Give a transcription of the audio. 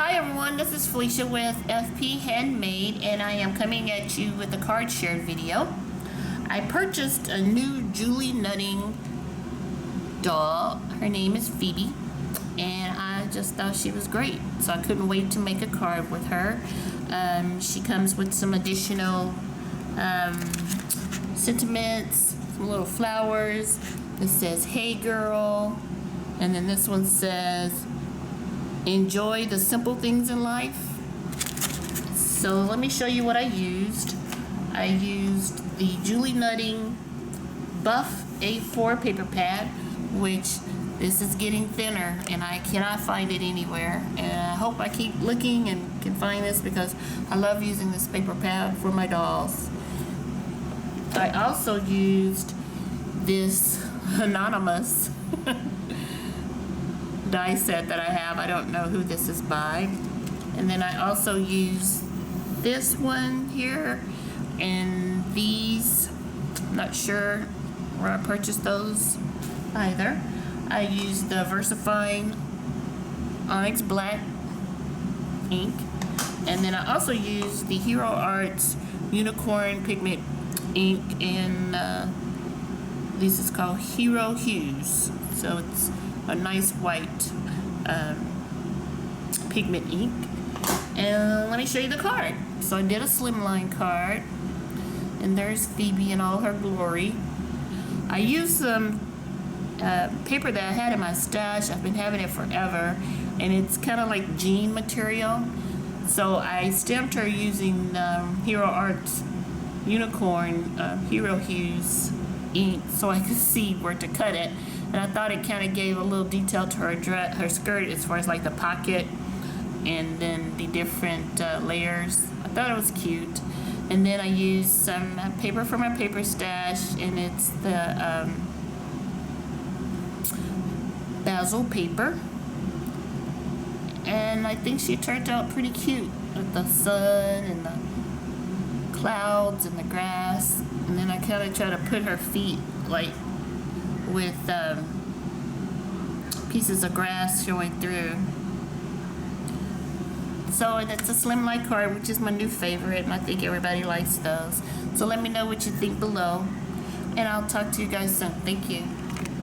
Hi everyone, this is Felicia with FP Handmade, and I am coming at you with a card share video. I purchased a new Julie Nutting doll. Her name is Phoebe, and I just thought she was great, so I couldn't wait to make a card with her. She comes with some additional sentiments, some little flowers. This says, "Hey girl," and then this one says, "Enjoy the simple things in life." So let me show you what I used. I used the Julie Nutting Buff A4 paper pad, which this is getting thinner and I cannot find it anywhere. And I hope I keep looking and can find this because I love using this paper pad for my dolls. I also used this anonymous die set that I have. I don't know who this is by. And then I also use this one here and these. I'm not sure where I purchased those either. I used the VersaFine Onyx Black ink, and then I also used the Hero Arts Unicorn Pigment ink, and this is called Hero Hues. So it's a nice white pigment ink. And let me show you the card. So I did a Slimline card, and there's Phoebe in all her glory. I used some paper that I had in my stash. I've been having it forever, and it's kind of like jean material. So I stamped her using Hero Arts Unicorn Hero Hues ink so I could see where to cut it. And I thought it kind of gave a little detail to her skirt as far as like the pocket and then the different layers. I thought it was cute. And then I used some paper from my paper stash, and it's the Bazzill paper. And I think she turned out pretty cute with the sun and the clouds and the grass. And then I kind of try to put her feet like with pieces of grass showing through. So it's a Slimline card, which is my new favorite, and I think everybody likes those. So let me know what you think below, and I'll talk to you guys soon. Thank you.